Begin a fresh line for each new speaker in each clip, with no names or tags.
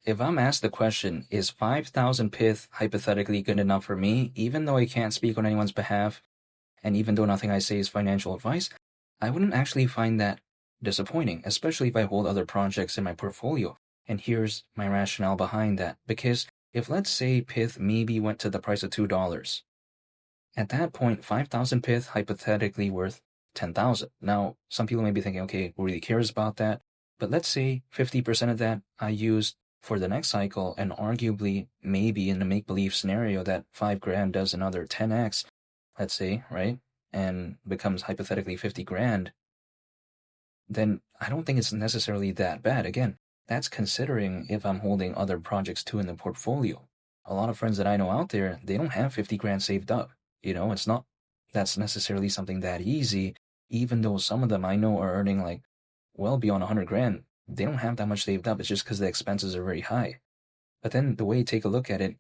if I'm asked the question, is 5,000 Pyth hypothetically good enough for me, even though I can't speak on anyone's behalf, and even though nothing I say is financial advice, I wouldn't actually find that disappointing, especially if I hold other projects in my portfolio. And here's my rationale behind that. Because if, let's say, Pyth maybe went to the price of $2, at that point, 5,000 Pyth hypothetically worth 10,000. Now, some people may be thinking, okay, who really cares about that? But let's say 50% of that I used for the next cycle, and arguably, maybe in the make-believe scenario that 5 grand does another 10x, let's say, right? And becomes hypothetically 50 grand, then I don't think it's necessarily that bad. Again, that's considering if I'm holding other projects too in the portfolio. A lot of friends that I know out there, they don't have 50 grand saved up. It's not that's necessarily something that easy, even though some of them I know are earning like well beyond 100 grand. They don't have that much saved up. It's just because the expenses are very high. But then the way to take a look at it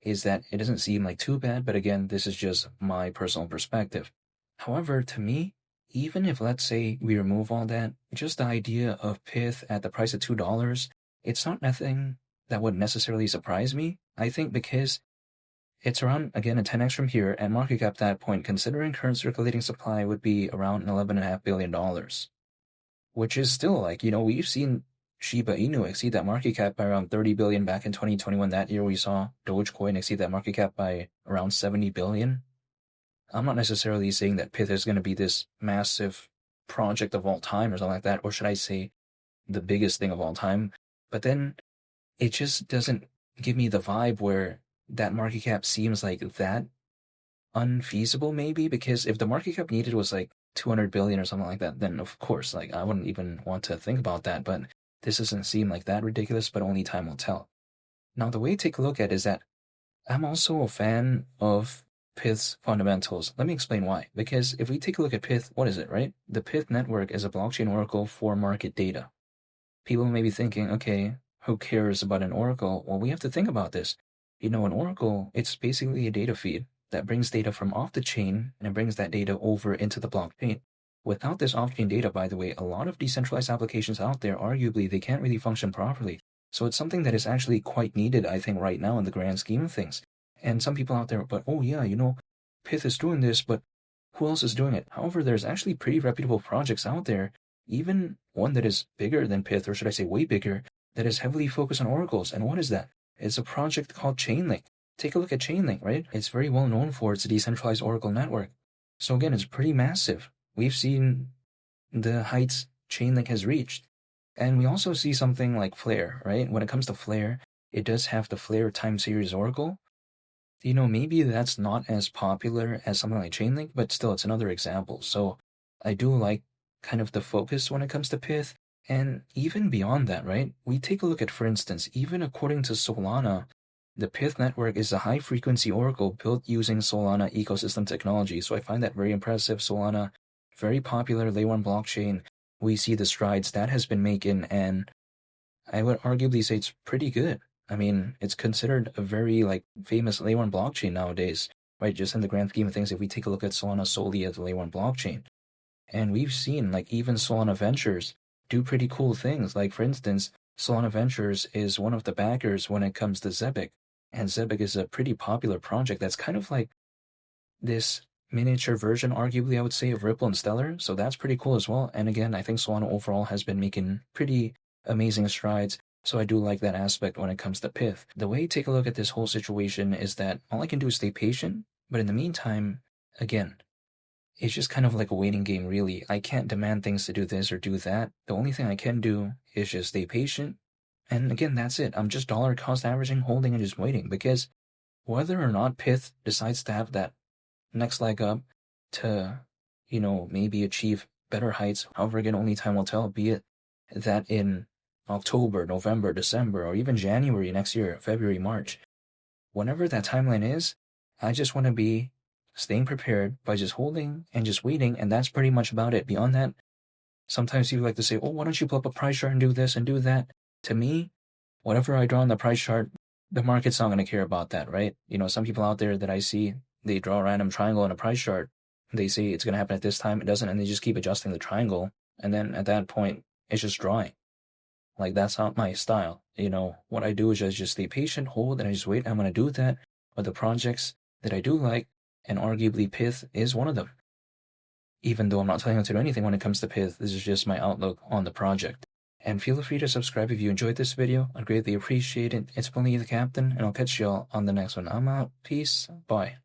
is that it doesn't seem like too bad, but again, this is just my personal perspective. However, to me, even if, let's say, we remove all that, just the idea of Pyth at the price of $2, it's not nothing that would necessarily surprise me. I think because it's around, again, a 10x from here, and market cap at that point, considering current circulating supply, would be around $11.5 billion, which is still like, we've seen Shiba Inu exceed that market cap by around 30 billion back in 2021. That year we saw Dogecoin exceed that market cap by around 70 billion. I'm not necessarily saying that Pyth is going to be this massive project of all time or something like that, or should I say the biggest thing of all time. But then it just doesn't give me the vibe where that market cap seems like that unfeasible, maybe, because if the market cap needed was like 200 billion or something like that, then of course, like I wouldn't even want to think about that. But this doesn't seem like that ridiculous, but only time will tell. Now, the way to take a look at it is that I'm also a fan of Pyth's fundamentals. Let me explain why. Because if we take a look at Pyth, what is it, right? The Pyth network is a blockchain oracle for market data. People may be thinking, okay, who cares about an oracle? Well, we have to think about this. An oracle, it's basically a data feed that brings data from off the chain and it brings that data over into the blockchain. Without this off-chain data, by the way, a lot of decentralized applications out there, arguably, they can't really function properly. So it's something that is actually quite needed, I think, right now in the grand scheme of things. And some people out there, but oh yeah, Pyth is doing this, but who else is doing it? However, there's actually pretty reputable projects out there, even one that is bigger than Pyth, or should I say way bigger, that is heavily focused on oracles. And what is that? It's a project called Chainlink. Take a look at Chainlink, right? It's very well known for its decentralized oracle network. So again, it's pretty massive. We've seen the heights Chainlink has reached. And we also see something like Flare, right? When it comes to Flare, it does have the Flare time series oracle. Maybe that's not as popular as something like Chainlink, but still, it's another example. So I do like kind of the focus when it comes to Pyth. And even beyond that, right? We take a look at, for instance, even according to Solana, the Pyth network is a high-frequency oracle built using Solana ecosystem technology. So I find that very impressive. Solana, very popular Layer 1 blockchain. We see the strides that has been making, and I would arguably say it's pretty good. I mean, it's considered a very famous Layer 1 blockchain nowadays, right? Just in the grand scheme of things, if we take a look at Solana solely as a Layer 1 blockchain. And we've seen even Solana Ventures do pretty cool things. Like, for instance, Solana Ventures is one of the backers when it comes to Zebic. And Zebic is a pretty popular project that's kind of like this miniature version, arguably, I would say, of Ripple and Stellar. So that's pretty cool as well. And again, I think Solana overall has been making pretty amazing strides. So I do like that aspect when it comes to Pyth. The way to take a look at this whole situation is that all I can do is stay patient. But in the meantime, again, it's just kind of like a waiting game, really. I can't demand things to do this or do that. The only thing I can do is just stay patient. And again, that's it. I'm just dollar cost averaging, holding, and just waiting. Because whether or not Pyth decides to have that next leg up to, maybe achieve better heights, however, again, only time will tell, be it that in October, November, December, or even January next year, February, March. Whenever that timeline is, I just want to be staying prepared by just holding and just waiting, and that's pretty much about it. Beyond that, sometimes people like to say, oh, why don't you pull up a price chart and do this and do that? To me, whatever I draw on the price chart, the market's not going to care about that, right? Some people out there that I see, they draw a random triangle on a price chart. They say it's going to happen at this time, it doesn't, and they just keep adjusting the triangle, and then at that point, it's just drawing. Like, that's not my style. What I do is just stay patient, hold, and I just wait. I'm going to do that with the projects that I do like, and arguably Pyth is one of them. Even though I'm not telling you to do anything when it comes to Pyth, this is just my outlook on the project. And feel free to subscribe if you enjoyed this video. I'd greatly appreciate it. It's been Lee the Captain, and I'll catch y'all on the next one. I'm out. Peace. Bye.